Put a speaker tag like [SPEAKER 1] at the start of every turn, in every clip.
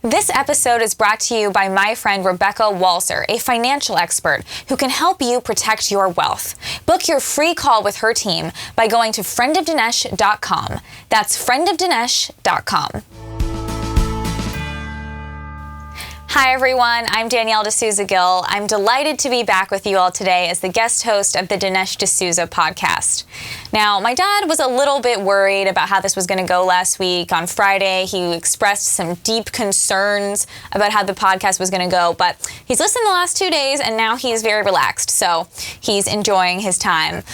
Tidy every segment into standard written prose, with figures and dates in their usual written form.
[SPEAKER 1] This episode is brought to you by my friend Rebecca Walzer, a financial expert who can help you protect your wealth. Book your free call with her team by going to friendofdinesh.com. That's friendofdinesh.com. Hi everyone, I'm Danielle D'Souza Gill. I'm delighted to be back with you all today as the guest host of the Dinesh D'Souza podcast. Now, my dad was a little bit worried about how this was going to go last week. On Friday, he expressed some deep concerns about how the podcast was going to go, but he's listened the last 2 days and now he's very relaxed. So he's enjoying his time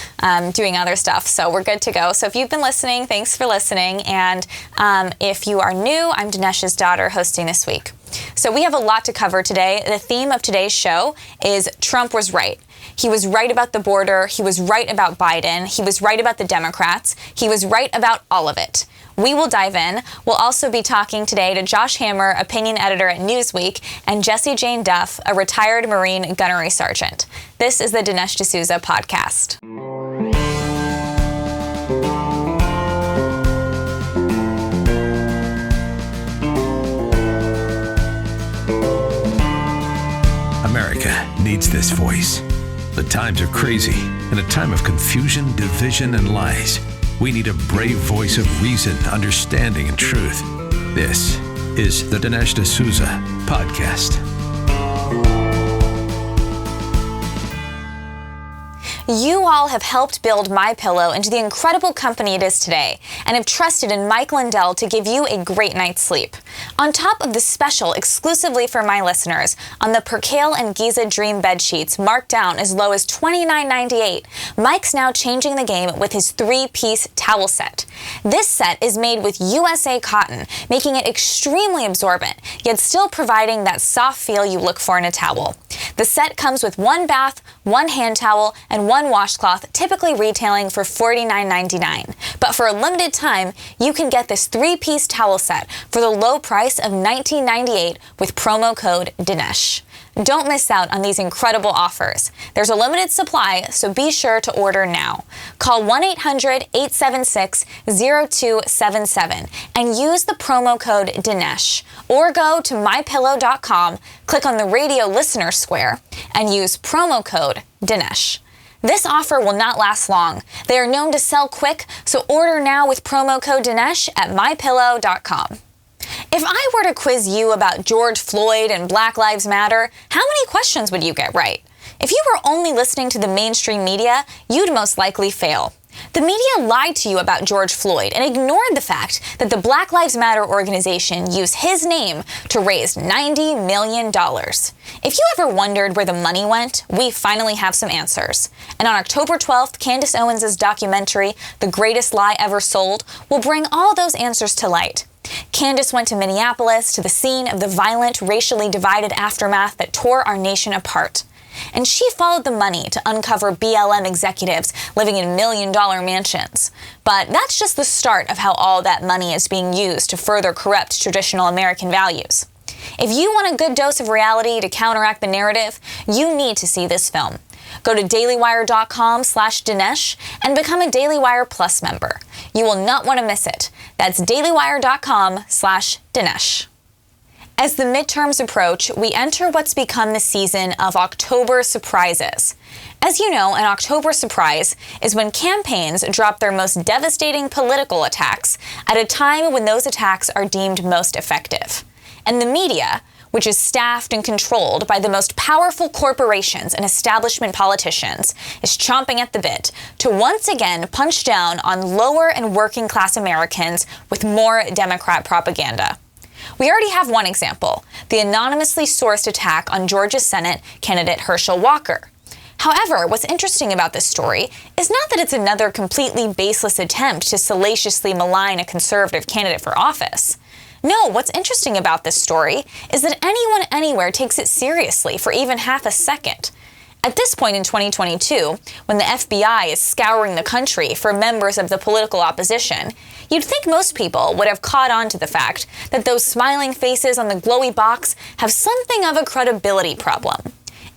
[SPEAKER 1] doing other stuff. So we're good to go. So if you've been listening, thanks for listening. And if you are new, I'm Dinesh's daughter hosting this week. So we have a lot to cover today. The theme of today's show is Trump was right. He was right about the border. He was right about Biden. He was right about the Democrats. He was right about all of it. We will dive in. We'll also be talking today to Josh Hammer, opinion editor at Newsweek, and Jessie Jane Duff, a retired Marine gunnery sergeant. This is the Dinesh D'Souza podcast.
[SPEAKER 2] America needs this voice. The times are crazy. In a time of confusion, division, and lies, we need a brave voice of reason, understanding, and truth. This is the Dinesh D'Souza podcast.
[SPEAKER 1] You all have helped build MyPillow into the incredible company it is today, and have trusted in Mike Lindell to give you a great night's sleep. On top of the special exclusively for my listeners on the Percale and Giza Dream bed sheets marked down as low as $29.98, Mike's now changing the game with his 3-piece towel set. This set is made with USA cotton, making it extremely absorbent, yet still providing that soft feel you look for in a towel. The set comes with 1 bath, 1 hand towel, and 1 washcloth, typically retailing for $49.99. But for a limited time, you can get this 3-piece towel set for the low price of $19.98 with promo code Dinesh. Don't miss out on these incredible offers. There's a limited supply, so be sure to order now. Call 1-800-876-0277 and use the promo code Dinesh. Or go to mypillow.com, click on the radio listener square, and use promo code Dinesh. This offer will not last long. They are known to sell quick, so order now with promo code Dinesh at mypillow.com. If I were to quiz you about George Floyd and Black Lives Matter, how many questions would you get right? If you were only listening to the mainstream media, you'd most likely fail. The media lied to you about George Floyd and ignored the fact that the Black Lives Matter organization used his name to raise $90 million. If you ever wondered where the money went, we finally have some answers. And on October 12th, Candace Owens' documentary, The Greatest Lie Ever Sold, will bring all those answers to light. Candace went to Minneapolis, to the scene of the violent, racially divided aftermath that tore our nation apart. And she followed the money to uncover BLM executives living in million-dollar mansions. But that's just the start of how all that money is being used to further corrupt traditional American values. If you want a good dose of reality to counteract the narrative, you need to see this film. Go to dailywire.com/Dinesh and become a Daily Wire Plus member. You will not want to miss it. That's dailywire.com/Dinesh. As the midterms approach, we enter what's become the season of October surprises. As you know, an October surprise is when campaigns drop their most devastating political attacks at a time when those attacks are deemed most effective. And the media, which is staffed and controlled by the most powerful corporations and establishment politicians, is chomping at the bit to once again punch down on lower and working class Americans with more Democrat propaganda. We already have one example, the anonymously sourced attack on Georgia Senate candidate Herschel Walker. However, what's interesting about this story is not that it's another completely baseless attempt to salaciously malign a conservative candidate for office. No, what's interesting about this story is that anyone anywhere takes it seriously for even half a second. At this point in 2022, when the FBI is scouring the country for members of the political opposition, you'd think most people would have caught on to the fact that those smiling faces on the glowy box have something of a credibility problem.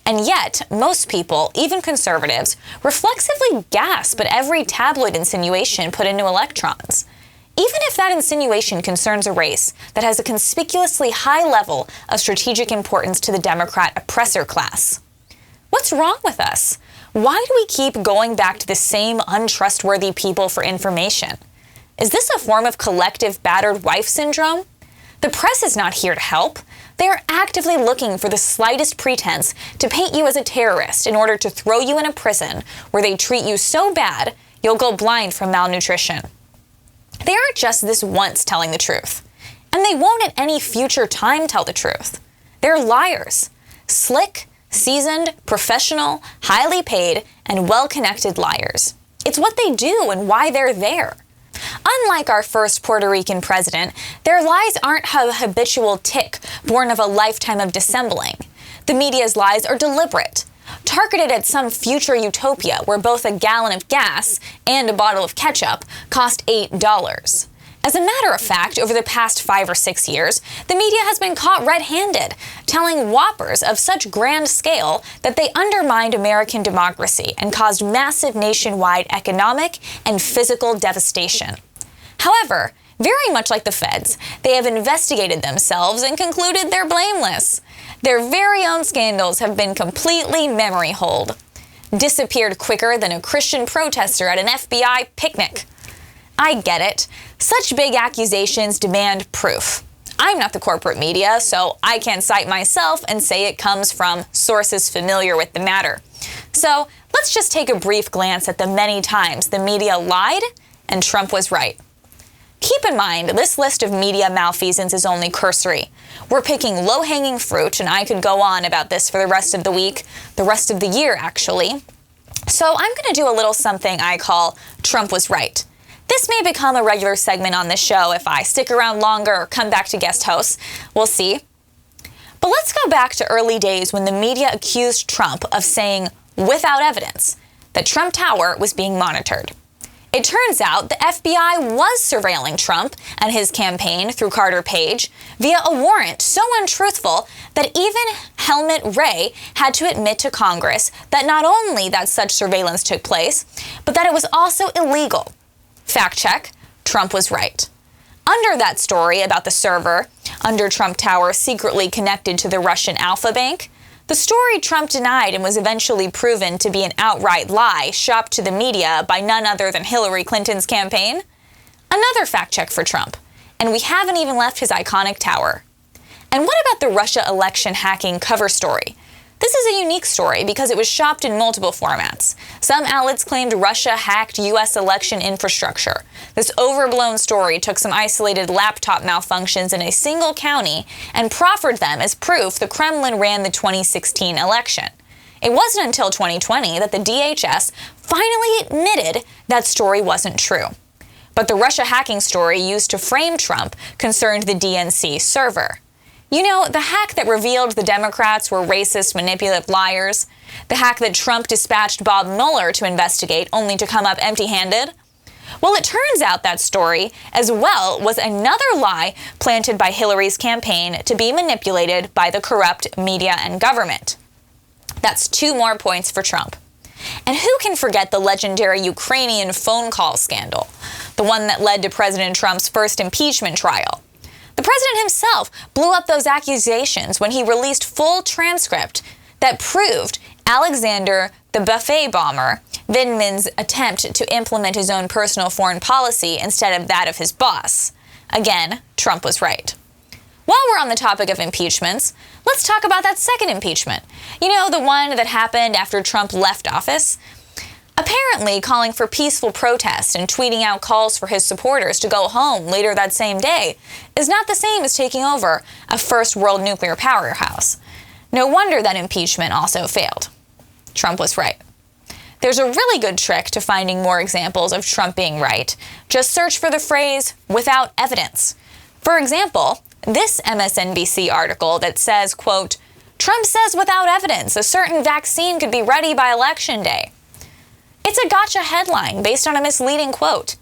[SPEAKER 1] And yet, most people, even conservatives, reflexively gasp at every tabloid insinuation put into electrons. even if that insinuation concerns a race that has a conspicuously high level of strategic importance to the Democrat oppressor class. What's wrong with us? Why do we keep going back to the same untrustworthy people for information? Is this a form of collective battered wife syndrome? The press is not here to help. They are actively looking for the slightest pretense to paint you as a terrorist in order to throw you in a prison where they treat you so bad you'll go blind from malnutrition. They aren't just this once telling the truth, and they won't at any future time tell the truth. They're liars. Slick, seasoned, professional, highly paid, and well-connected liars. It's what they do and why they're there. Unlike our first Puerto Rican president, their lies aren't a habitual tic born of a lifetime of dissembling. The media's lies are deliberate, targeted at some future utopia where both a gallon of gas and a bottle of ketchup cost $8. As a matter of fact, over the past 5 or 6 years, the media has been caught red-handed, telling whoppers of such grand scale that they undermined American democracy and caused massive nationwide economic and physical devastation. However, very much like the feds, they have investigated themselves and concluded they're blameless. Their very own scandals have been completely memory-holed. Disappeared quicker than a Christian protester at an FBI picnic. I get it. Such big accusations demand proof. I'm not the corporate media, so I can't cite myself and say it comes from sources familiar with the matter. So let's just take a brief glance at the many times the media lied and Trump was right. Keep in mind, this list of media malfeasance is only cursory. We're picking low-hanging fruit, and I could go on about this for the rest of the week, the rest of the year, actually. So I'm going to do a little something I call Trump was right. This may become a regular segment on this show if I stick around longer or come back to guest hosts. We'll see. But let's go back to early days when the media accused Trump of saying, without evidence, that Trump Tower was being monitored. It turns out the FBI was surveilling Trump and his campaign through Carter Page via a warrant so untruthful that even Helmut Ray had to admit to Congress that not only that such surveillance took place, but that it was also illegal. Fact check, Trump was right. Under that story about the server under Trump Tower secretly connected to the Russian Alpha Bank, the story Trump denied and was eventually proven to be an outright lie shopped to the media by none other than Hillary Clinton's campaign. Another fact check for Trump, and we haven't even left his iconic tower. And what about the Russia election hacking cover story? This is a unique story because it was shopped in multiple formats. Some outlets claimed Russia hacked U.S. election infrastructure. This overblown story took some isolated laptop malfunctions in a single county and proffered them as proof the Kremlin ran the 2016 election. It wasn't until 2020 that the DHS finally admitted that story wasn't true. But the Russia hacking story used to frame Trump concerned the DNC server. You know, the hack that revealed the Democrats were racist, manipulative liars. The hack that Trump dispatched Bob Mueller to investigate, only to come up empty-handed. Well, it turns out that story, as well, was another lie planted by Hillary's campaign to be manipulated by the corrupt media and government. That's 2 more points for Trump. And who can forget the legendary Ukrainian phone call scandal, the one that led to President Trump's first impeachment trial? The president himself blew up those accusations when he released full transcript that proved Alexander the Buffet bomber Vindman's attempt to implement his own personal foreign policy instead of that of his boss. Again, Trump was right. While we're on the topic of impeachments, let's talk about that second impeachment. You know, the one that happened after Trump left office? Apparently, calling for peaceful protest and tweeting out calls for his supporters to go home later that same day is not the same as taking over a first world nuclear powerhouse. No wonder that impeachment also failed. Trump was right. There's a really good trick to finding more examples of Trump being right. Just search for the phrase, without evidence. For example, this MSNBC article that says, quote, Trump says without evidence a certain vaccine could be ready by election day. It's a gotcha headline based on a misleading quote.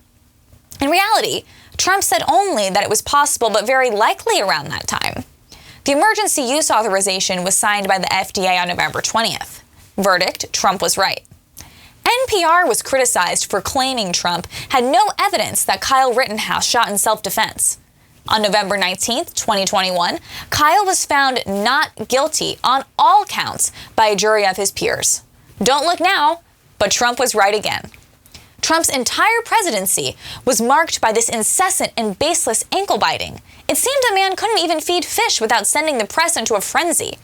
[SPEAKER 1] In reality, Trump said only that it was possible but very likely around that time. The emergency use authorization was signed by the FDA on November 20th. Verdict, Trump was right. NPR was criticized for claiming Trump had no evidence that Kyle Rittenhouse shot in self-defense. On November 19, 2021, Kyle was found not guilty on all counts by a jury of his peers. Don't look now, but Trump was right again. Trump's entire presidency was marked by this incessant and baseless ankle-biting. It seemed a man couldn't even feed fish without sending the press into a frenzy.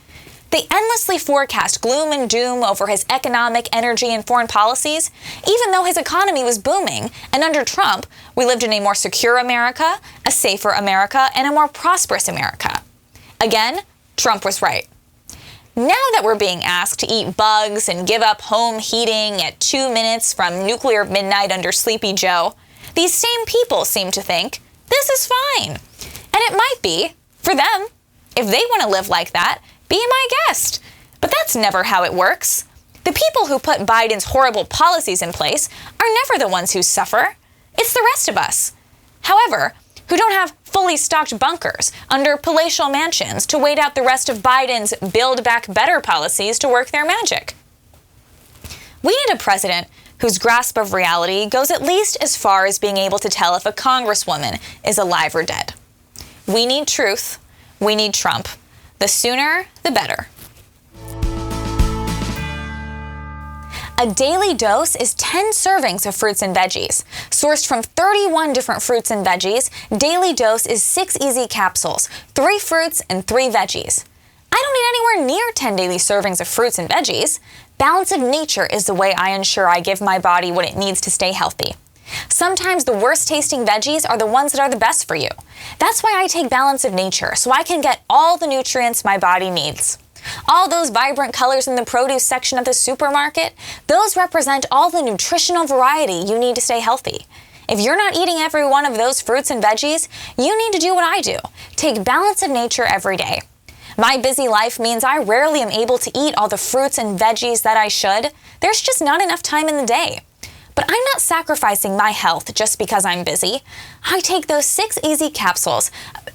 [SPEAKER 1] They endlessly forecast gloom and doom over his economic, energy, and foreign policies, even though his economy was booming, and under Trump, we lived in a more secure America, a safer America, and a more prosperous America. Again, Trump was right. Now that we're being asked to eat bugs and give up home heating at 2 minutes from nuclear midnight under Sleepy Joe, these same people seem to think this is fine. And it might be, for them. If they want to live like that, be my guest. But that's never how it works. The people who put Biden's horrible policies in place are never the ones who suffer. It's the rest of us. However, who don't have fully stocked bunkers under palatial mansions to wait out the rest of Biden's Build Back Better policies to work their magic. We need a president whose grasp of reality goes at least as far as being able to tell if a congresswoman is alive or dead. We need truth. We need Trump. The sooner, the better. A daily dose is 10 servings of fruits and veggies. Sourced from 31 different fruits and veggies, Daily Dose is 6 easy capsules, 3 fruits and 3 veggies. I don't need anywhere near 10 daily servings of fruits and veggies. Balance of nature is the way I ensure I give my body what it needs to stay healthy. Sometimes the worst tasting veggies are the ones that are the best for you. That's why I take Balance of Nature, so I can get all the nutrients my body needs. All those vibrant colors in the produce section of the supermarket, those represent all the nutritional variety you need to stay healthy. If you're not eating every one of those fruits and veggies, you need to do what I do. Take Balance of Nature every day. My busy life means I rarely am able to eat all the fruits and veggies that I should. There's just not enough time in the day. But I'm not sacrificing my health just because I'm busy. I take those 6 easy capsules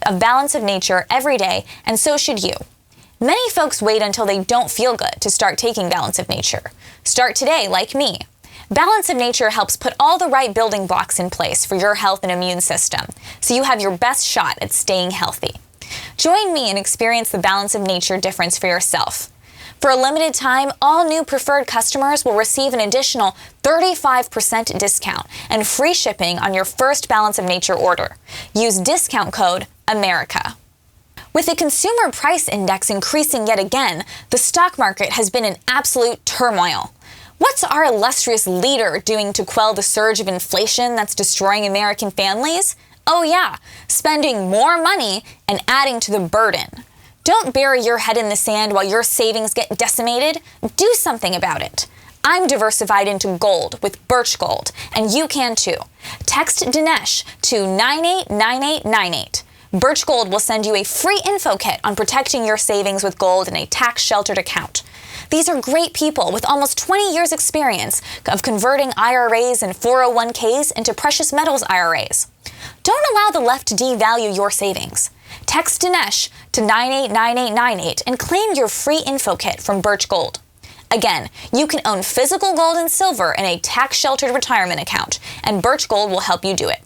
[SPEAKER 1] of Balance of Nature every day, and so should you. Many folks wait until they don't feel good to start taking Balance of Nature. Start today, like me. Balance of Nature helps put all the right building blocks in place for your health and immune system, so you have your best shot at staying healthy. Join me and experience the Balance of Nature difference for yourself. For a limited time, all new preferred customers will receive an additional 35% discount and free shipping on your first Balance of Nature order. Use discount code AMERICA. With the consumer price index increasing yet again, the stock market has been in absolute turmoil. What's our illustrious leader doing to quell the surge of inflation that's destroying American families? Oh yeah, spending more money and adding to the burden. Don't bury your head in the sand while your savings get decimated. Do something about it. I'm diversified into gold with Birch Gold, and you can too. Text Dinesh to 989898. Birch Gold will send you a free info kit on protecting your savings with gold in a tax-sheltered account. These are great people with almost 20 years' experience of converting IRAs and 401ks into precious metals IRAs. Don't allow the left to devalue your savings. Text Dinesh to 989898 and claim your free info kit from Birch Gold. Again, you can own physical gold and silver in a tax-sheltered retirement account, and Birch Gold will help you do it.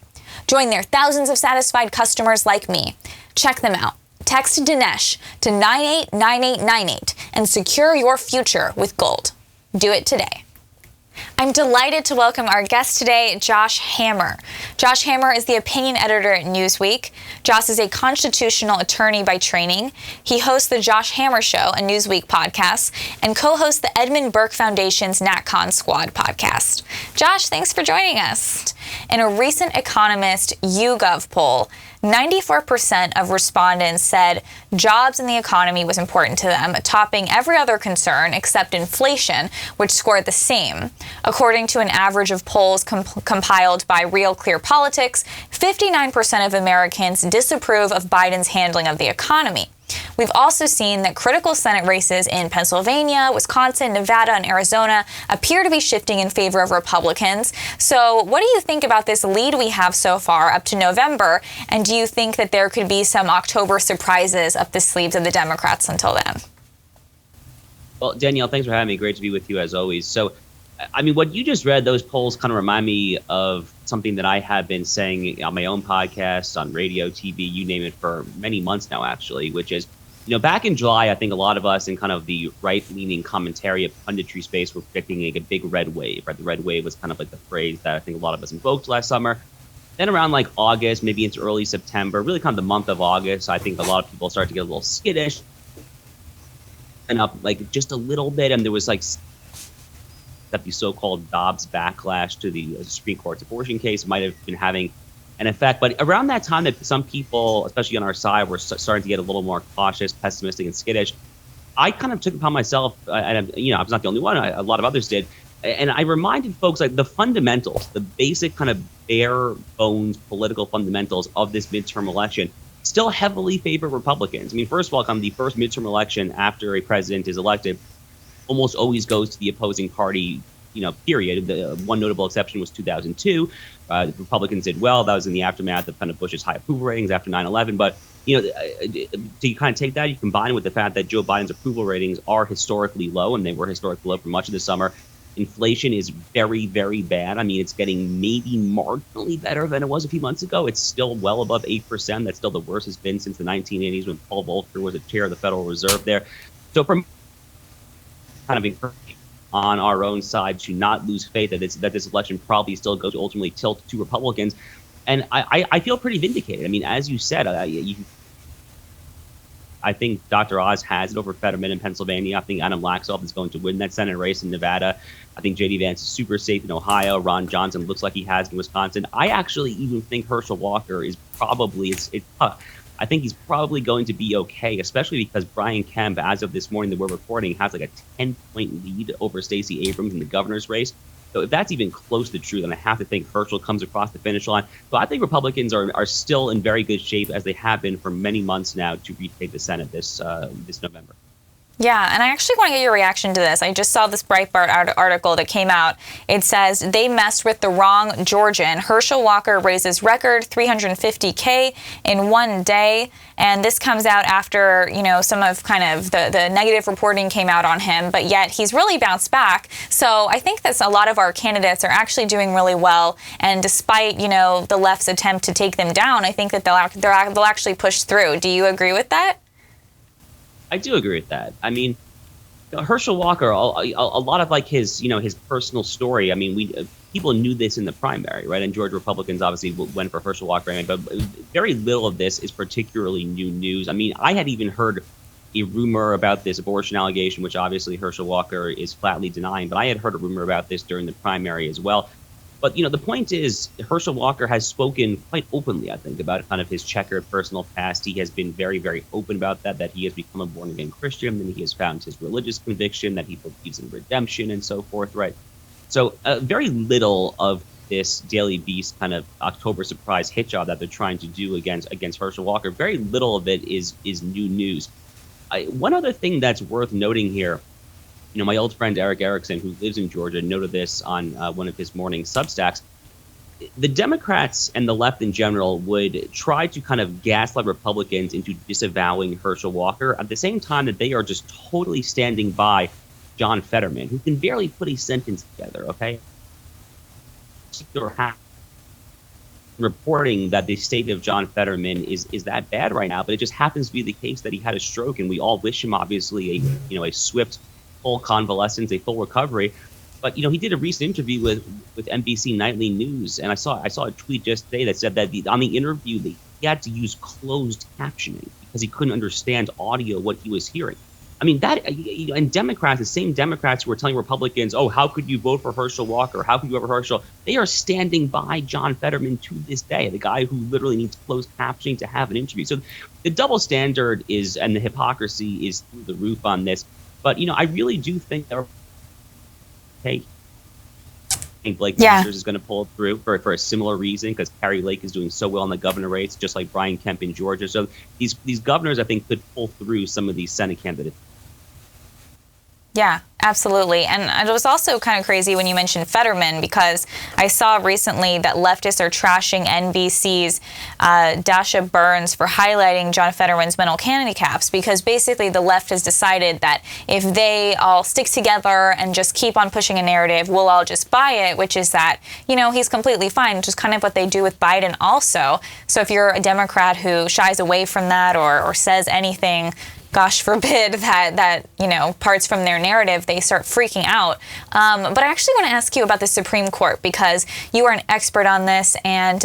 [SPEAKER 1] Join their thousands of satisfied customers like me. Check them out. Text Dinesh to 989898 and secure your future with gold. Do it today. I'm delighted to welcome our guest today, Josh Hammer. Josh Hammer is the opinion editor at Newsweek. Josh is a constitutional attorney by training. He hosts the Josh Hammer Show, a Newsweek podcast, and co-hosts the Edmund Burke Foundation's NatCon Squad podcast. Josh, thanks for joining us. In a recent Economist YouGov poll, 94% of respondents said jobs in the economy was important to them, topping every other concern except inflation, which scored the same. According to an average of polls compiled by Real Clear Politics, 59% of Americans disapprove of Biden's handling of the economy. We've also seen that critical Senate races in Pennsylvania, Wisconsin, Nevada, and Arizona appear to be shifting in favor of Republicans. So what do you think about this lead we have so far up to November? And do you think that there could be some October surprises up the sleeves of the Democrats until then?
[SPEAKER 3] Well, Danielle, thanks for having me. Great to be with you as always. So I mean, what you just read, those polls kind of remind me of something that I have been saying on my own podcast, on radio, TV, you name it, for many months now, actually, which is, back in July, I think a lot of us in kind of the right-leaning commentary of punditry space were predicting a big red wave, right? The red wave was kind of like the phrase that I think a lot of us invoked last summer. Then around like August, maybe into early September, really kind of the month of August, I think a lot of people started to get a little skittish and up like just a little bit. And there was like that the so-called Dobbs backlash to the Supreme Court's abortion case might have been having an effect. But around that time that some people, especially on our side, were starting to get a little more cautious, pessimistic, and skittish, I kind of took it upon myself, and I was not the only one, a lot of others did, and I reminded folks like the fundamentals, the basic kind of bare bones political fundamentals of this midterm election still heavily favor Republicans. I mean, first of all, the first midterm election after a president is elected almost always goes to the opposing party, period. The one notable exception was 2002. The Republicans did well. That was in the aftermath of kind of Bush's high approval ratings after 9/11. But, to kind of take that, you combine it with the fact that Joe Biden's approval ratings are historically low, and they were historically low for much of the summer. Inflation is very, very bad. I mean, it's getting maybe marginally better than it was a few months ago. It's still well above 8%. That's still the worst it's been since the 1980s when Paul Volcker was the chair of the Federal Reserve there. So from kind of encouraging on our own side to not lose faith that this election probably still goes to ultimately tilt to Republicans. And I feel pretty vindicated. I mean, as you said, I think Dr. Oz has it over Fetterman in Pennsylvania. I think Adam Laxalt is going to win that Senate race in Nevada. I think J.D. Vance is super safe in Ohio. Ron Johnson looks like he has in Wisconsin. I actually even think Herschel Walker is probably I think he's probably going to be okay, especially because Brian Kemp, as of this morning that we're recording, has like a 10-point lead over Stacey Abrams in the governor's race. So if that's even close to true, then I have to think Herschel comes across the finish line. So I think Republicans are still in very good shape, as they have been for many months now, to retake the Senate this November.
[SPEAKER 1] Yeah, and I actually want to get your reaction to this. I just saw this Breitbart article that came out. It says they messed with the wrong Georgian. Herschel Walker raises record $350K in one day. And this comes out after, some of kind of the negative reporting came out on him, but yet he's really bounced back. So I think that a lot of our candidates are actually doing really well. And despite, the left's attempt to take them down, I think that they'll actually push through. Do you agree with that?
[SPEAKER 3] I do agree with that. I mean, Herschel Walker, a lot of like his personal story. I mean, people knew this in the primary, right? And Georgia Republicans obviously went for Herschel Walker, but very little of this is particularly new news. I mean, I had even heard a rumor about this abortion allegation, which obviously Herschel Walker is flatly denying, but I had heard a rumor about this during the primary as well. But, the point is, Herschel Walker has spoken quite openly, I think, about kind of his checkered personal past. He has been very, very open about that he has become a born-again Christian, and he has found his religious conviction, that he believes in redemption and so forth, right? So very little of this Daily Beast kind of October surprise hit job that they're trying to do against Herschel Walker, very little of it is new news. One other thing that's worth noting here, my old friend Eric Erickson, who lives in Georgia, noted this on one of his morning Substacks. The Democrats and the left in general would try to kind of gaslight Republicans into disavowing Herschel Walker at the same time that they are just totally standing by John Fetterman, who can barely put a sentence together, okay? Reporting that the state of John Fetterman is that bad right now, but it just happens to be the case that he had a stroke, and we all wish him obviously a swift full convalescence, a full recovery. But he did a recent interview with NBC Nightly News, and I saw a tweet just today that said that on the interview he had to use closed captioning because he couldn't understand audio what he was hearing. I mean, that and Democrats, the same Democrats who were telling Republicans, oh, how could you vote for Herschel Walker? How could you vote for Herschel? They are standing by John Fetterman to this day, the guy who literally needs closed captioning to have an interview. So the double standard and the hypocrisy is through the roof on this. But, I really do think that Blake Masters is going to pull it through for a similar reason, because Kari Lake is doing so well in the governor race, just like Brian Kemp in Georgia. So these governors, I think, could pull through some of these Senate candidates.
[SPEAKER 1] Yeah, absolutely. And it was also kind of crazy when you mentioned Fetterman, because I saw recently that leftists are trashing NBC's Dasha Burns for highlighting John Fetterman's mental handicaps, because basically the left has decided that if they all stick together and just keep on pushing a narrative, we'll all just buy it, which is that, he's completely fine, which is kind of what they do with Biden also. So if you're a Democrat who shies away from that or says anything, gosh forbid, that parts from their narrative, they start freaking out. But I actually want to ask you about the Supreme Court, because you are an expert on this. And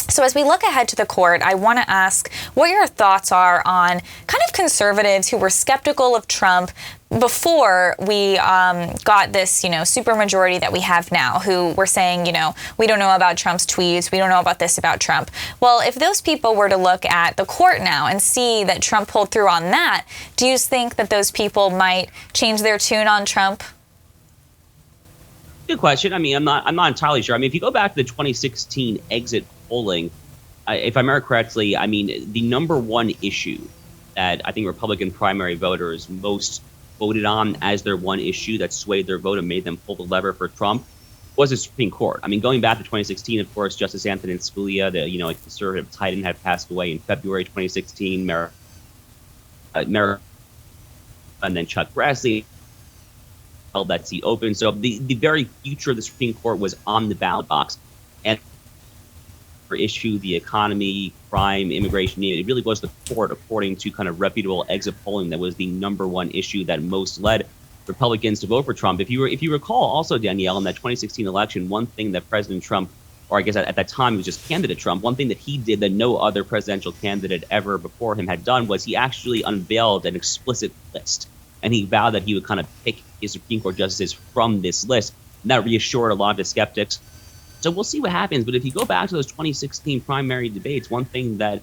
[SPEAKER 1] so as we look ahead to the court, I want to ask what your thoughts are on kind of conservatives who were skeptical of Trump before we got this, supermajority that we have now, who were saying, we don't know about Trump's tweets, we don't know about this about Trump. Well, if those people were to look at the court now and see that Trump pulled through on that, do you think that those people might change their tune on Trump?
[SPEAKER 3] Good question. I mean, I'm not entirely sure. I mean, if you go back to the 2016 exit polling, if I remember correctly, I mean, the number one issue that I think Republican primary voters most voted on as their one issue that swayed their vote and made them pull the lever for Trump was the Supreme Court. I mean, going back to 2016, of course, Justice Antonin Scalia, the conservative titan, had passed away in February 2016. And then Chuck Grassley held that seat open. So the very future of the Supreme Court was on the ballot box. And for issue, the economy, crime, immigration, it really was the court, according to kind of reputable exit polling, that was the number one issue that most led Republicans to vote for Trump. If you recall, also, Danielle, in that 2016 election, one thing that President Trump, or I guess at that time it was just candidate Trump, one thing that he did that no other presidential candidate ever before him had done was he actually unveiled an explicit list. And he vowed that he would kind of pick his Supreme Court justices from this list. And that reassured a lot of the skeptics. So we'll see what happens. But if you go back to those 2016 primary debates, one thing that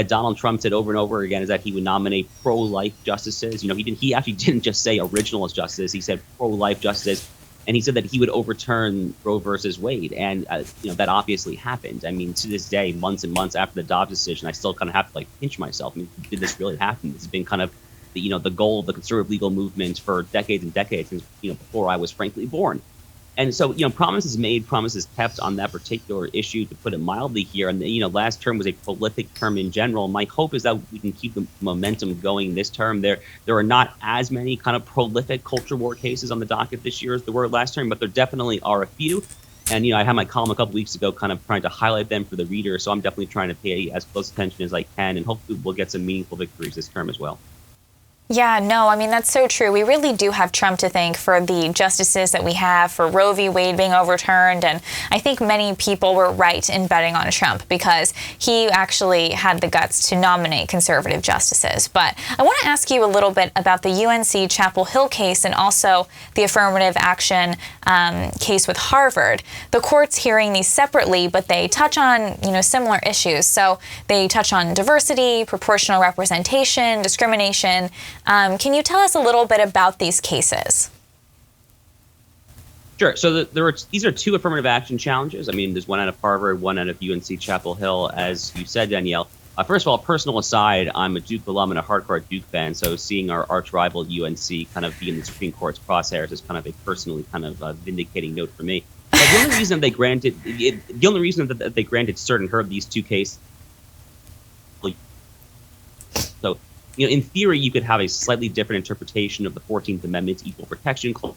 [SPEAKER 3] Donald Trump said over and over again is that he would nominate pro-life justices. He actually didn't just say originalist justices. He said pro-life justices. And he said that he would overturn Roe versus Wade. And, that obviously happened. I mean, to this day, months and months after the Dobbs decision, I still kind of have to pinch myself. I mean, did this really happen? It's been kind of the goal of the conservative legal movement for decades and decades, since before I was frankly born. And so promises made, promises kept on that particular issue, to put it mildly here. And last term was a prolific term in general. My hope is that we can keep the momentum going this term. There are not as many kind of prolific culture war cases on the docket this year as there were last term, but there definitely are a few. And I had my column a couple weeks ago kind of trying to highlight them for the reader, so I'm definitely trying to pay as close attention as I can, and hopefully we'll get some meaningful victories this term as well.
[SPEAKER 1] Yeah, no, I mean, that's so true. We really do have Trump to thank for the justices that we have, for Roe v. Wade being overturned. And I think many people were right in betting on Trump, because he actually had the guts to nominate conservative justices. But I want to ask you a little bit about the UNC Chapel Hill case, and also the Affirmative Action case with Harvard. The court's hearing these separately, but they touch on, similar issues. So they touch on diversity, proportional representation, discrimination. Can you tell us a little bit about these cases?
[SPEAKER 3] Sure. So these are two affirmative action challenges. I mean, there's one out of Harvard, one out of UNC Chapel Hill, as you said, Danielle. First of all, personal aside, I'm a Duke alum and a hardcore Duke fan, so seeing our arch rival UNC kind of be in the Supreme Court's crosshairs is kind of a personally kind of vindicating note for me. But the only reason that they granted cert and heard these two cases, so in theory, you could have a slightly different interpretation of the 14th Amendment's equal protection clause.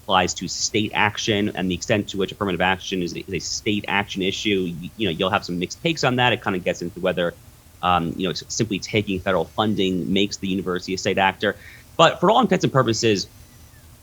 [SPEAKER 3] Applies to state action, and the extent to which affirmative action is a state action issue. You'll have some mixed takes on that. It kind of gets into whether, simply taking federal funding makes the university a state actor. But for all intents and purposes,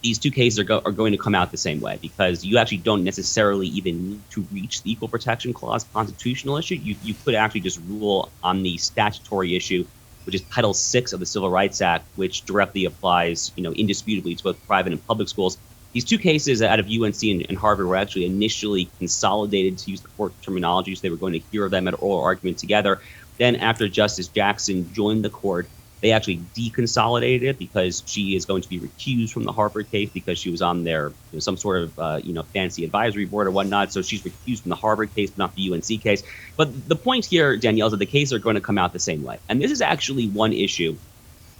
[SPEAKER 3] these two cases are going to come out the same way, because you actually don't necessarily even need to reach the equal protection clause constitutional issue. You could actually just rule on the statutory issue, which is Title VI of the Civil Rights Act, which directly applies, indisputably to both private and public schools. These two cases out of UNC and Harvard were actually initially consolidated, to use the court terminology, so they were going to hear them at oral argument together. Then after Justice Jackson joined the court, they actually deconsolidated it, because she is going to be recused from the Harvard case because she was on their some sort of fancy advisory board or whatnot. So she's recused from the Harvard case, but not the UNC case. But the point here, Danielle, is that the cases are going to come out the same way. And this is actually one issue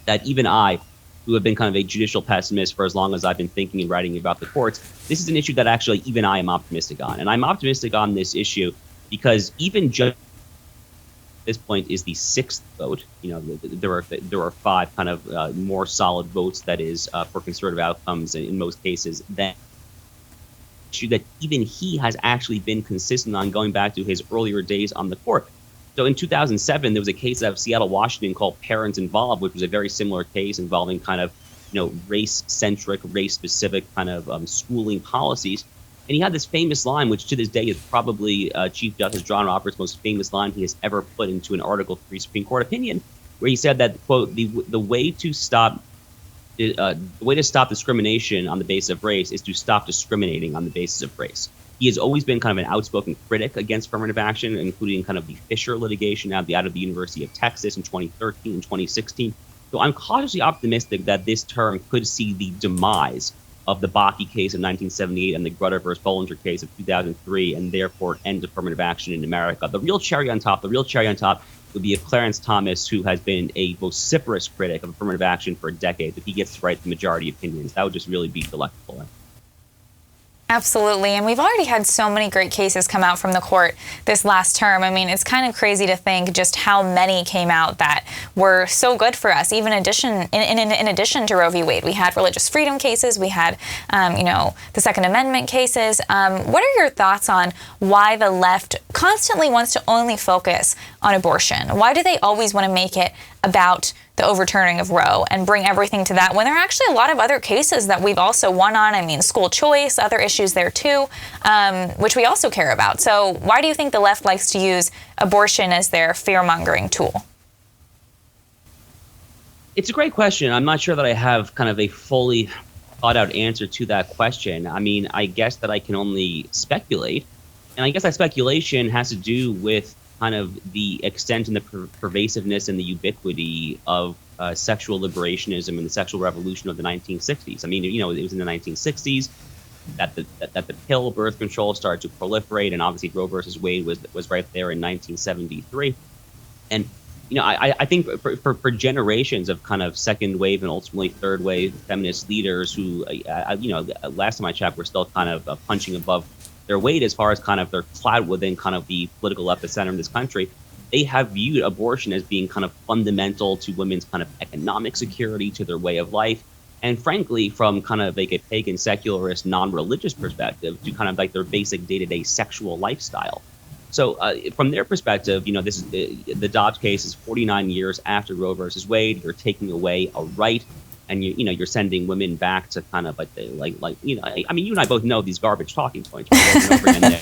[SPEAKER 3] that even I, who have been kind of a judicial pessimist for as long as I've been thinking and writing about the courts, this is an issue that actually even I am optimistic on. And I'm optimistic on this issue because even just at this point is the sixth vote. There are five kind of more solid votes, that is, for conservative outcomes in most cases, than issue that even he has actually been consistent on going back to his earlier days on the court. So in 2007, there was a case out of Seattle, Washington called Parents Involved, which was a very similar case involving kind of, race-centric, race-specific kind of schooling policies. And he had this famous line, which to this day is probably Chief Justice John Roberts' most famous line he has ever put into an Article 3 Supreme Court opinion, where he said that, quote, the way to stop discrimination on the basis of race is to stop discriminating on the basis of race. He has always been kind of an outspoken critic against affirmative action, including kind of the Fisher litigation out of the University of Texas in 2013 and 2016. So I'm cautiously optimistic that this term could see the demise of the Bakke case of 1978 and the Grutter versus Bollinger case of 2003, and therefore end affirmative action in America. The real cherry on top would be if Clarence Thomas, who has been a vociferous critic of affirmative action for decades, if he gets to write the majority opinions. That would just really be delectable.
[SPEAKER 1] Absolutely. And we've already had so many great cases come out from the court this last term. I mean, it's kind of crazy to think just how many came out that were so good for us. Even in addition to Roe v. Wade, we had religious freedom cases. We had, the Second Amendment cases. What are your thoughts on why the left constantly wants to only focus on abortion? Why do they always want to make it about the overturning of Roe and bring everything to that when there are actually a lot of other cases that we've also won on? I mean, school choice, other issues there too, which we also care about. So why do you think the left likes to use abortion as their fear-mongering tool?
[SPEAKER 3] It's a great question. I'm not sure that I have kind of a fully thought-out answer to that question. I mean, I guess that I can only speculate. And I guess that speculation has to do with kind of the extent and the pervasiveness and the ubiquity of sexual liberationism and the sexual revolution of the 1960s. I mean, it was in the 1960s that the pill, birth control, started to proliferate, and obviously Roe versus Wade was right there in 1973. And I think for generations of kind of second wave and ultimately third wave feminist leaders who, last time I checked, were still kind of punching above their weight as far as kind of their clout within kind of the political epicenter in this country, they have viewed abortion as being kind of fundamental to women's kind of economic security, to their way of life, and frankly, from kind of like a pagan, secularist, non-religious perspective, to kind of like their basic day-to-day sexual lifestyle. So from their perspective, this is the Dobbs case is 49 years after Roe versus Wade. You're taking away a right, and you're sending women back to kind of like you and I both know these garbage talking points over and over again.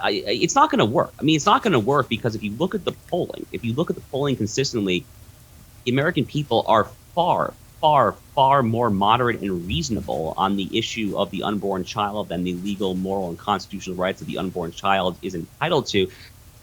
[SPEAKER 3] It's not going to work. I mean, it's not going to work because if you look at the polling consistently, the American people are far, far, far more moderate and reasonable on the issue of the unborn child than the legal, moral, and constitutional rights of the unborn child is entitled to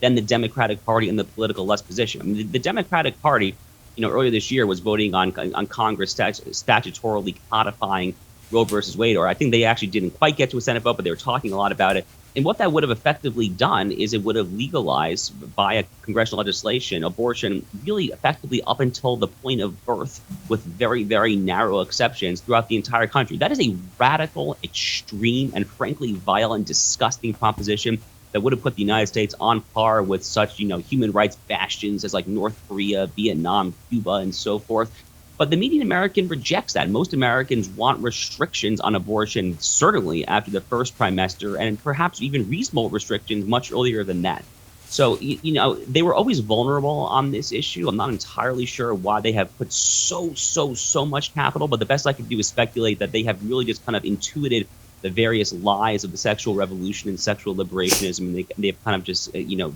[SPEAKER 3] than the Democratic Party and the political left position. I mean, the Democratic Party, earlier this year was voting on Congress statutorily codifying Roe versus Wade, or I think they actually didn't quite get to a Senate vote, but they were talking a lot about it. And what that would have effectively done is it would have legalized via congressional legislation abortion really effectively up until the point of birth, with very, very narrow exceptions throughout the entire country. That is a radical, extreme, and frankly violent, disgusting proposition that would have put the United States on par with such, human rights bastions as like North Korea, Vietnam, Cuba, and so forth. But the median American rejects that. Most Americans want restrictions on abortion, certainly after the first trimester, and perhaps even reasonable restrictions much earlier than that. So, they were always vulnerable on this issue. I'm not entirely sure why they have put so much capital, but the best I can do is speculate that they have really just kind of intuited the various lies of the sexual revolution and sexual liberationism, and they've kind of just,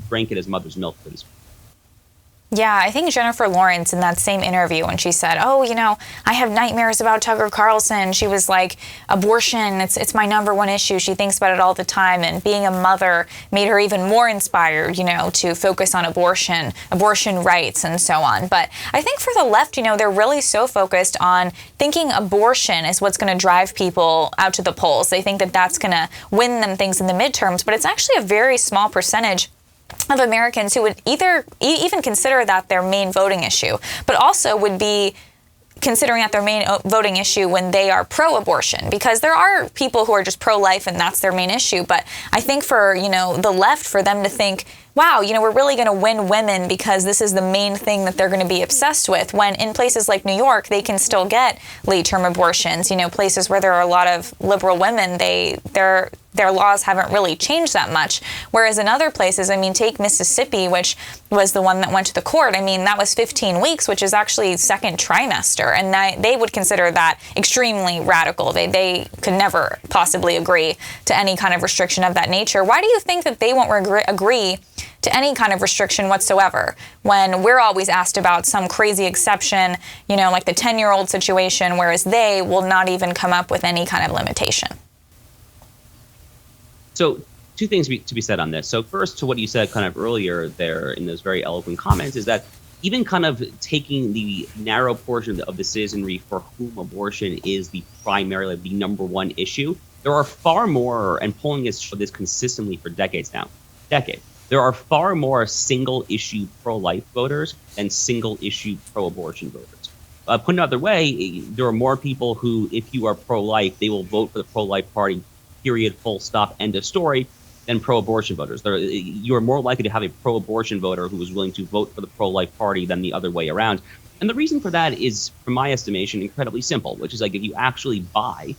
[SPEAKER 3] drank it as mother's milk, for this.
[SPEAKER 1] Yeah, I think Jennifer Lawrence in that same interview when she said, I have nightmares about Tucker Carlson. She was like, abortion, it's my number one issue. She thinks about it all the time. And being a mother made her even more inspired, to focus on abortion rights and so on. But I think for the left, they're really so focused on thinking abortion is what's going to drive people out to the polls. They think that that's going to win them things in the midterms. But it's actually a very small percentage of Americans who would either even consider that their main voting issue, but also would be considering that their main voting issue when they are pro-abortion, because there are people who are just pro-life and that's their main issue. But I think for, the left, for them to think, wow, we're really going to win women because this is the main thing that they're going to be obsessed with, when in places like New York, they can still get late-term abortions. Places where there are a lot of liberal women, their laws haven't really changed that much. Whereas in other places, take Mississippi, which was the one that went to the court. That was 15 weeks, which is actually second trimester. And they would consider that extremely radical. They could never possibly agree to any kind of restriction of that nature. Why do you think that they won't agree to any kind of restriction whatsoever, when we're always asked about some crazy exception, like the 10-year-old situation, whereas they will not even come up with any kind of limitation?
[SPEAKER 3] So two things to be said on this. So first, to what you said kind of earlier there in those very eloquent comments, is that even kind of taking the narrow portion of the citizenry for whom abortion is the primary, the number one issue, there are far more, and polling has showed this consistently for decades now, there are far more single-issue pro-life voters than single-issue pro-abortion voters. Put another way, there are more people who, if you are pro-life, they will vote for the pro-life party, period, full stop, end of story, than pro-abortion voters. You are more likely to have a pro-abortion voter who is willing to vote for the pro-life party than the other way around. And the reason for that is, from my estimation, incredibly simple, which is like if you actually buy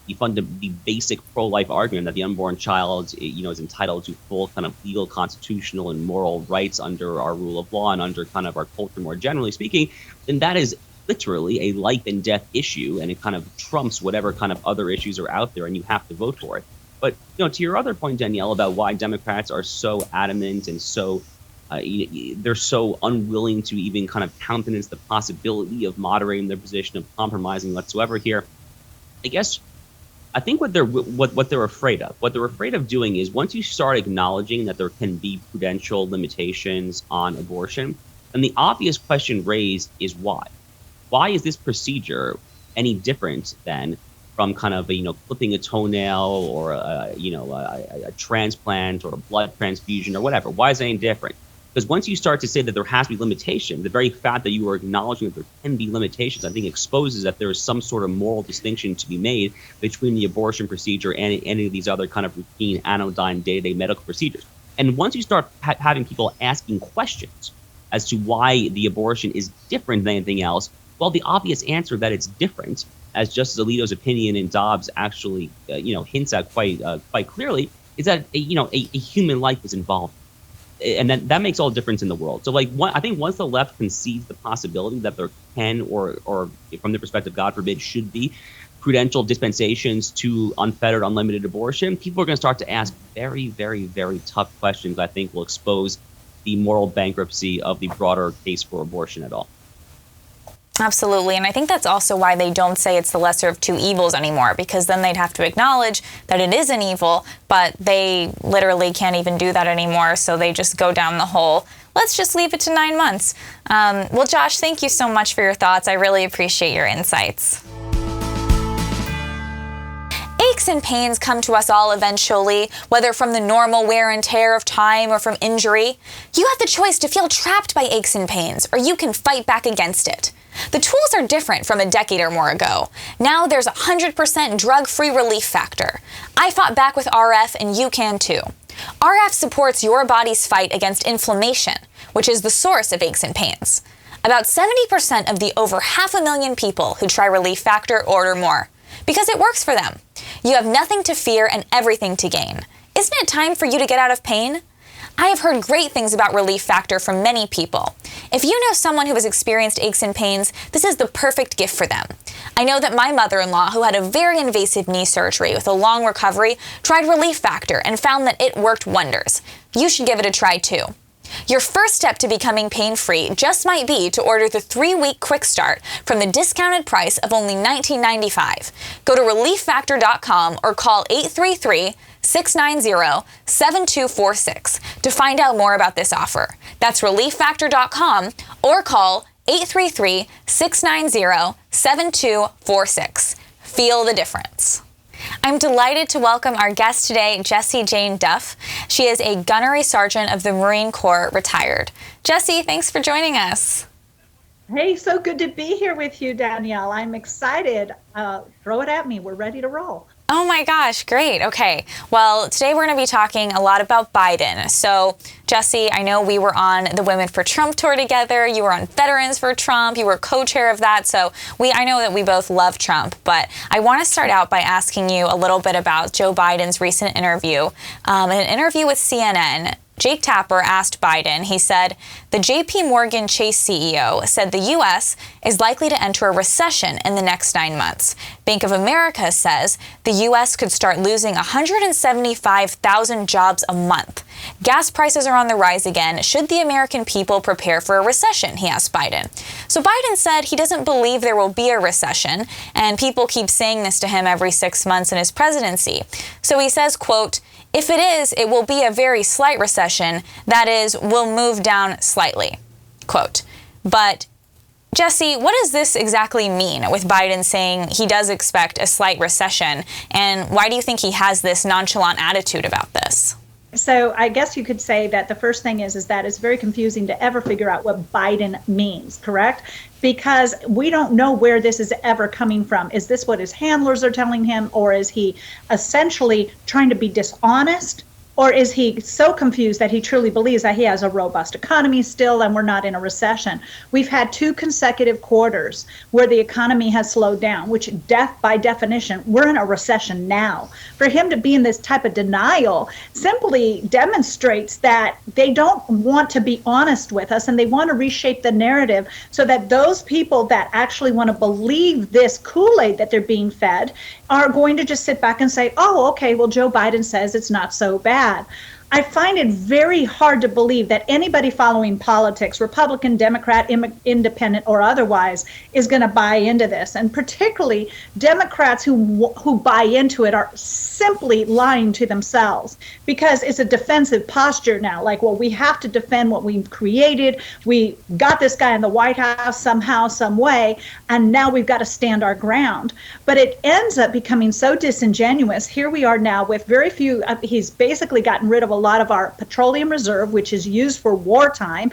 [SPEAKER 3] the basic pro-life argument that the unborn child, is entitled to full kind of legal, constitutional, and moral rights under our rule of law and under kind of our culture more generally speaking, then that is literally a life and death issue, and it kind of trumps whatever kind of other issues are out there, and you have to vote for it. But to your other point, Danielle, about why Democrats are so adamant and so they're so unwilling to even kind of countenance the possibility of moderating their position, of compromising whatsoever here, I think what they're afraid of. What they're afraid of doing is, once you start acknowledging that there can be prudential limitations on abortion, then the obvious question raised is why. Why is this procedure any different than from kind of clipping a toenail or a transplant or a blood transfusion or whatever? Why is it any different? Because once you start to say that there has to be limitation, the very fact that you are acknowledging that there can be limitations, I think exposes that there is some sort of moral distinction to be made between the abortion procedure and any of these other kind of routine, anodyne, day-to-day medical procedures. And once you start having people asking questions as to why the abortion is different than anything else, well, the obvious answer that it's different, as Justice Alito's opinion in Dobbs actually hints at quite clearly, is that a human life is involved. And that makes all the difference in the world. So I think once the left concedes the possibility that there can, or from their perspective, God forbid, should be prudential dispensations to unfettered, unlimited abortion, people are going to start to ask very, very, very tough questions. I think will expose the moral bankruptcy of the broader case for abortion at all.
[SPEAKER 1] Absolutely. And I think that's also why they don't say it's the lesser of two evils anymore, because then they'd have to acknowledge that it is an evil, but they literally can't even do that anymore. So they just go down the whole, let's just leave it to 9 months. Well, Josh, thank you so much for your thoughts. I really appreciate your insights. Aches and pains come to us all eventually, whether from the normal wear and tear of time or from injury. You have the choice to feel trapped by aches and pains, or you can fight back against it. The tools are different from a decade or more ago. Now there's a 100% drug-free relief factor. I fought back with RF, and you can too. RF supports your body's fight against inflammation, which is the source of aches and pains. About 70% of the over 500,000 people who try Relief Factor order more, because it works for them. You have nothing to fear and everything to gain. Isn't it time for you to get out of pain? I have heard great things about Relief Factor from many people. If you know someone who has experienced aches and pains, this is the perfect gift for them. I know that my mother-in-law, who had a very invasive knee surgery with a long recovery, tried Relief Factor and found that it worked wonders. You should give it a try too. Your first step to becoming pain-free just might be to order the 3-week quick start from the discounted price of only $19.95. Go to relieffactor.com or call 833-690-7246 to find out more about this offer. That's relieffactor.com or call 833-690-7246. Feel the difference. I'm delighted to welcome our guest today, Jessie Jane Duff. She is a Gunnery Sergeant of the Marine Corps, retired. Jessie, thanks for joining us.
[SPEAKER 4] Hey, so good to be here with you, Danielle. I'm excited. Throw it at me. We're ready to roll.
[SPEAKER 1] Oh my gosh, great. Okay. Well, today we're going to be talking a lot about Biden. So, Jessie, I know we were on the Women for Trump tour together. You were on Veterans for Trump. You were co-chair of that. So I know that we both love Trump, but I want to start out by asking you a little bit about Joe Biden's recent interview. In an interview with CNN, Jake Tapper asked Biden, he said, the JP Morgan Chase CEO said the U.S. is likely to enter a recession in the next 9 months. Bank of America says the U.S. could start losing 175,000 jobs a month. Gas prices are on the rise again. Should the American people prepare for a recession? He asked Biden. So Biden said he doesn't believe there will be a recession, and people keep saying this to him every 6 months in his presidency. So he says, quote, if it is, it will be a very slight recession. That is, we'll move down slightly. Quote. But, Jessie, what does this exactly mean with Biden saying he does expect a slight recession? And why do you think he has this nonchalant attitude about this?
[SPEAKER 4] So I guess you could say that the first thing is that it's very confusing to ever figure out what Biden means, correct? Because we don't know where this is ever coming from. Is this what his handlers are telling him, or is he essentially trying to be dishonest? Or is he so confused that he truly believes that he has a robust economy still and we're not in a recession? We've had 2 consecutive quarters where the economy has slowed down, which by definition, we're in a recession now. For him to be in this type of denial simply demonstrates that they don't want to be honest with us, and they want to reshape the narrative so that those people that actually want to believe this Kool-Aid that they're being fed are going to just sit back and say, oh, okay, well, Joe Biden says it's not so bad. I find it very hard to believe that anybody following politics, Republican, Democrat, independent, or otherwise, is going to buy into this. And particularly Democrats who buy into it are simply lying to themselves, because it's a defensive posture now. Like, well, we have to defend what we've created. We got this guy in the White House somehow, some way, and now we've got to stand our ground. But it ends up becoming so disingenuous. Here we are now with very few. He's basically gotten rid of a lot of our petroleum reserve, which is used for wartime,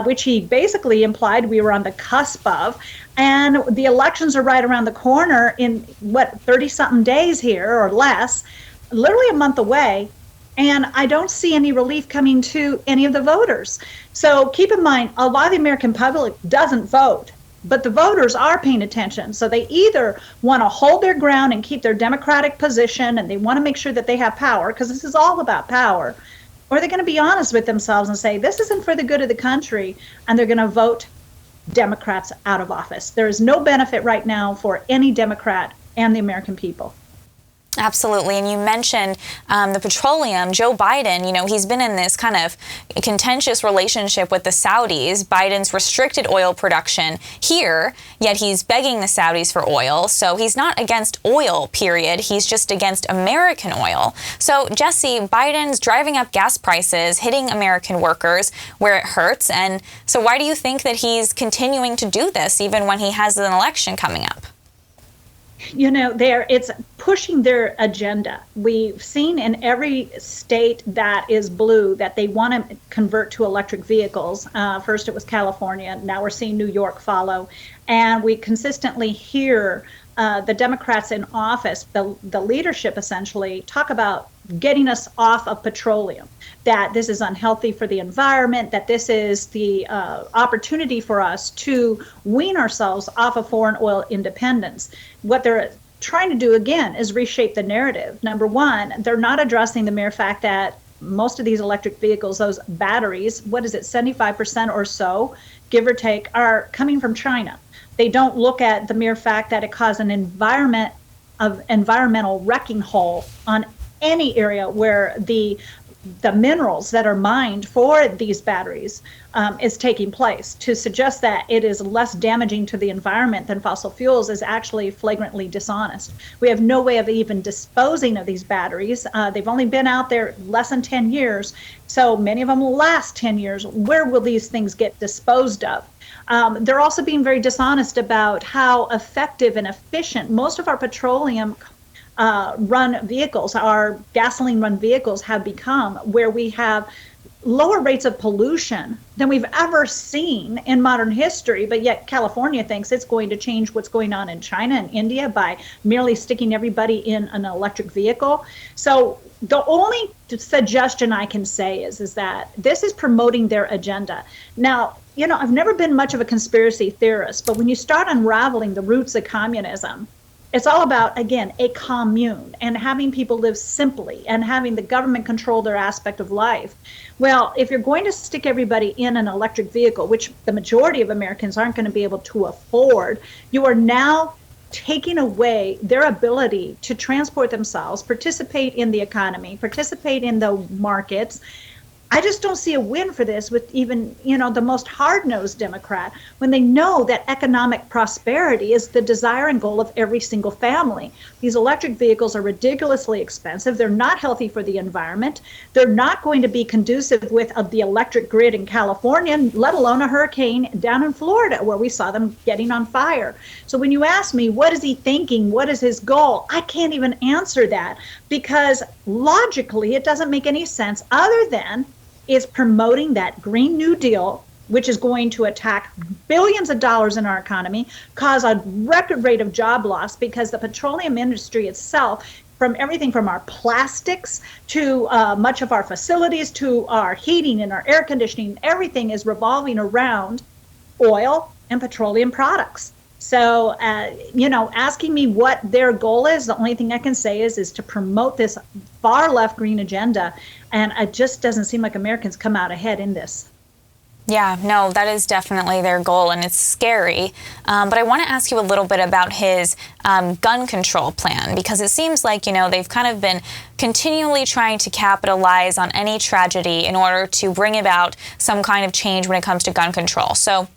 [SPEAKER 4] which he basically implied we were on the cusp of. And the elections are right around the corner in, 30-something days here or less, literally a month away. And I don't see any relief coming to any of the voters. So keep in mind, a lot of the American public doesn't vote, but the voters are paying attention. So they either want to hold their ground and keep their Democratic position, and they want to make sure that they have power, because this is all about power, or they're going to be honest with themselves and say, this isn't for the good of the country, and they're going to vote Democrats out of office. There is no benefit right now for any Democrat and the American people.
[SPEAKER 1] Absolutely. And you mentioned the petroleum. Joe Biden, he's been in this kind of contentious relationship with the Saudis. Biden's restricted oil production here, yet he's begging the Saudis for oil. So he's not against oil, period. He's just against American oil. So, Jessie, Biden's driving up gas prices, hitting American workers where it hurts. And so why do you think that he's continuing to do this even when he has an election coming up?
[SPEAKER 4] It's pushing their agenda. We've seen in every state that is blue that they want to convert to electric vehicles. First it was California. Now we're seeing New York follow. And we consistently hear the Democrats in office, the leadership essentially, talk about getting us off of petroleum, that this is unhealthy for the environment, that this is the opportunity for us to wean ourselves off of foreign oil independence. What they're trying to do, again, is reshape the narrative. Number one, they're not addressing the mere fact that most of these electric vehicles, those batteries, 75% or so, give or take, are coming from China. They don't look at the mere fact that it caused an environmental wrecking hole on any area where the minerals that are mined for these batteries is taking place. To suggest that it is less damaging to the environment than fossil fuels is actually flagrantly dishonest. We have no way of even disposing of these batteries. They've only been out there less than 10 years, so many of them will last 10 years. Where will these things get disposed of? They're also being very dishonest about how effective and efficient most of our petroleum run vehicles, our gasoline run vehicles have become, where we have lower rates of pollution than we've ever seen in modern history, but yet California thinks it's going to change what's going on in China and India by merely sticking everybody in an electric vehicle. So the only suggestion I can say is that this is promoting their agenda. Now, I've never been much of a conspiracy theorist, but when you start unraveling the roots of communism, it's all about, again, a commune and having people live simply and having the government control their aspect of life. Well, if you're going to stick everybody in an electric vehicle, which the majority of Americans aren't going to be able to afford, you are now taking away their ability to transport themselves, participate in the economy, participate in the markets. I just don't see a win for this with even, the most hard-nosed Democrat when they know that economic prosperity is the desire and goal of every single family. These electric vehicles are ridiculously expensive. They're not healthy for the environment. They're not going to be conducive with the electric grid in California, let alone a hurricane down in Florida where we saw them getting on fire. So when you ask me, what is he thinking? What is his goal? I can't even answer that because logically it doesn't make any sense other than is promoting that Green New Deal, which is going to attack billions of dollars in our economy, cause a record rate of job loss because the petroleum industry itself, from everything from our plastics to much of our facilities to our heating and our air conditioning, everything is revolving around oil and petroleum products. So, asking me what their goal is, the only thing I can say is to promote this far left green agenda. And it just doesn't seem like Americans come out ahead in this.
[SPEAKER 1] Yeah, no, that is definitely their goal, and it's scary. But I want to ask you a little bit about his gun control plan, because it seems like, they've kind of been continually trying to capitalize on any tragedy in order to bring about some kind of change when it comes to gun control. So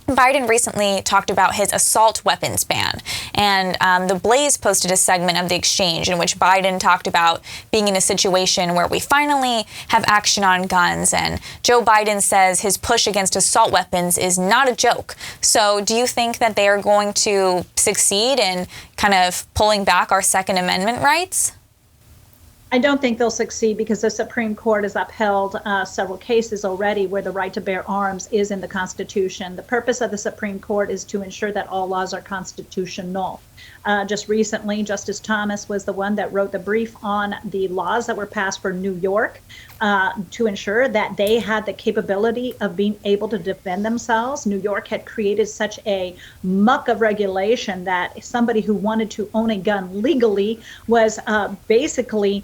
[SPEAKER 1] Biden recently talked about his assault weapons ban, and The Blaze posted a segment of The Exchange in which Biden talked about being in a situation where we finally have action on guns, and Joe Biden says his push against assault weapons is not a joke. So do you think that they are going to succeed in kind of pulling back our Second Amendment rights?
[SPEAKER 4] I don't think they'll succeed because the Supreme Court has upheld several cases already where the right to bear arms is in the Constitution. The purpose of the Supreme Court is to ensure that all laws are constitutional. Just recently, Justice Thomas was the one that wrote the brief on the laws that were passed for New York to ensure that they had the capability of being able to defend themselves. New York had created such a muck of regulation that somebody who wanted to own a gun legally was basically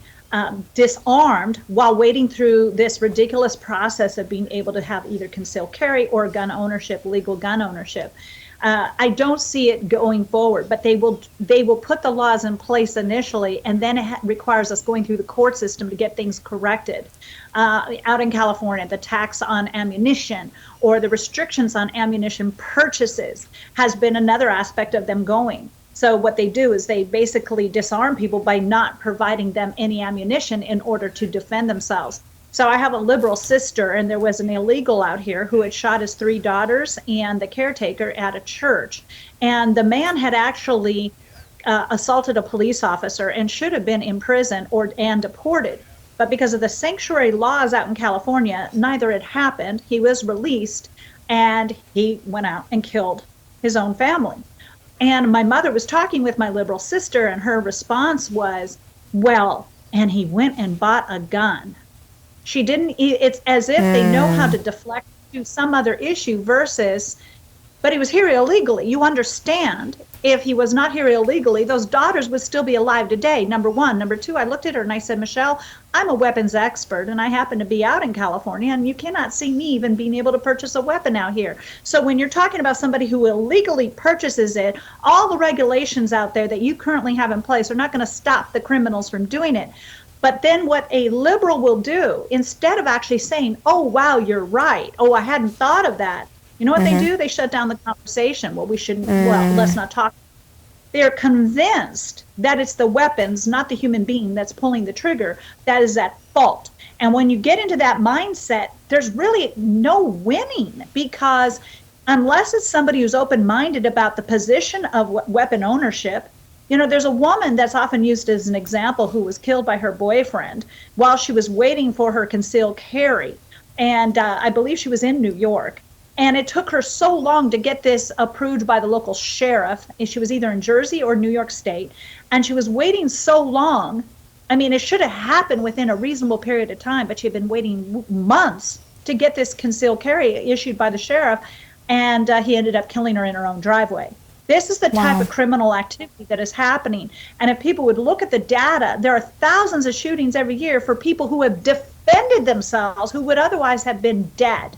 [SPEAKER 4] disarmed while waiting through this ridiculous process of being able to have either concealed carry or gun ownership, legal gun ownership. I don't see it going forward, but they will put the laws in place initially, and then it requires us going through the court system to get things corrected. Out in California, the tax on ammunition or the restrictions on ammunition purchases has been another aspect of them going. So what they do is they basically disarm people by not providing them any ammunition in order to defend themselves. So I have a liberal sister, and there was an illegal out here who had shot his 3 daughters and the caretaker at a church. And the man had actually assaulted a police officer and should have been in prison and deported. But because of the sanctuary laws out in California, neither had happened. He was released, and he went out and killed his own family. And my mother was talking with my liberal sister, and her response was, well, and he went and bought a gun. She didn't, it's as if they know how to deflect to some other issue versus, but he was here illegally. You understand, if he was not here illegally, those daughters would still be alive today, number one. Number two, I looked at her and I said, Michelle, I'm a weapons expert, and I happen to be out in California, and you cannot see me even being able to purchase a weapon out here. So when you're talking about somebody who illegally purchases it, all the regulations out there that you currently have in place are not going to stop the criminals from doing it. But then what a liberal will do, instead of actually saying, oh, wow, you're right. Oh, I hadn't thought of that. You know what they do? They shut down the conversation. Well, we shouldn't, well, let's not talk. They're convinced that it's the weapons, not the human being that's pulling the trigger, that is at fault. And when you get into that mindset, there's really no winning, because unless it's somebody who's open-minded about the position of weapon ownership. You know, there's a woman that's often used as an example who was killed by her boyfriend while she was waiting for her concealed carry. And I believe she was in New York. And it took her so long to get this approved by the local sheriff. She was either in Jersey or New York State. And she was waiting so long. I mean, it should have happened within a reasonable period of time, but she had been waiting months to get this concealed carry issued by the sheriff. And he ended up killing her in her own driveway. This is the type of criminal activity that is happening. And if people would look at the data, there are thousands of shootings every year for people who have defended themselves who would otherwise have been dead.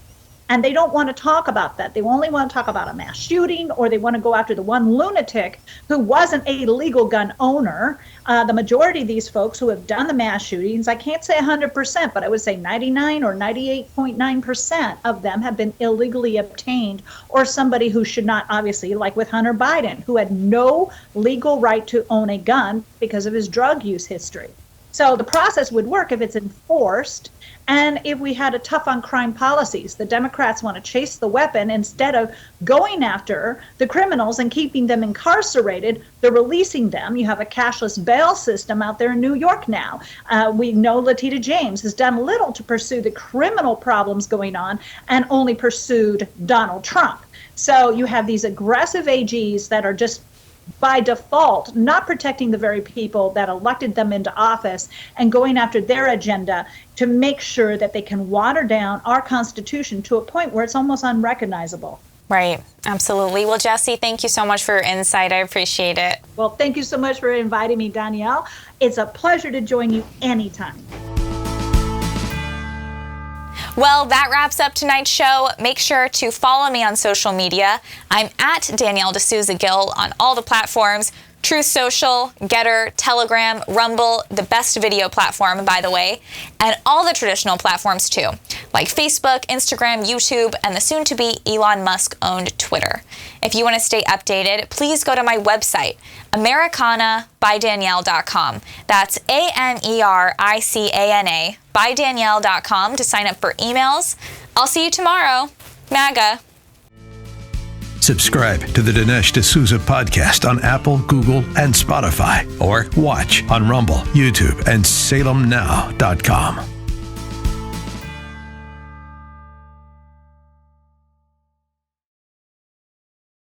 [SPEAKER 4] And they don't want to talk about that. They only want to talk about a mass shooting, or they want to go after the one lunatic who wasn't a legal gun owner. The majority of these folks who have done the mass shootings, I can't say 100%, but I would say 99 or 98.9% of them have been illegally obtained, or somebody who should not, obviously, like with Hunter Biden, who had no legal right to own a gun because of his drug use history. So the process would work if it's enforced, and if we had a tough on crime policies. The Democrats want to chase the weapon instead of going after the criminals and keeping them incarcerated. They're releasing them. You have a cashless bail system out there in New York now. We know Letitia James has done little to pursue the criminal problems going on and only pursued Donald Trump. So you have these aggressive AGs that are just by default not protecting the very people that elected them into office and going after their agenda to make sure that they can water down our Constitution to a point where it's almost unrecognizable.
[SPEAKER 1] Right. Absolutely. Well, Jessie, thank you so much for your insight. I appreciate it.
[SPEAKER 4] Well, thank you so much for inviting me, Danielle. It's a pleasure to join you anytime.
[SPEAKER 1] Well, that wraps up tonight's show. Make sure to follow me on social media. I'm at Danielle D'Souza Gill on all the platforms. Truth Social, Getter, Telegram, Rumble, the best video platform, by the way, and all the traditional platforms too, like Facebook, Instagram, YouTube, and the soon-to-be Elon Musk-owned Twitter. If you want to stay updated, please go to my website, americana.bydanielle.com. That's AMERICANA by Danielle.com to sign up for emails. I'll see you tomorrow. MAGA.
[SPEAKER 2] Subscribe to the Dinesh D'Souza podcast on Apple, Google, and Spotify, or watch on Rumble, YouTube, and salemnow.com.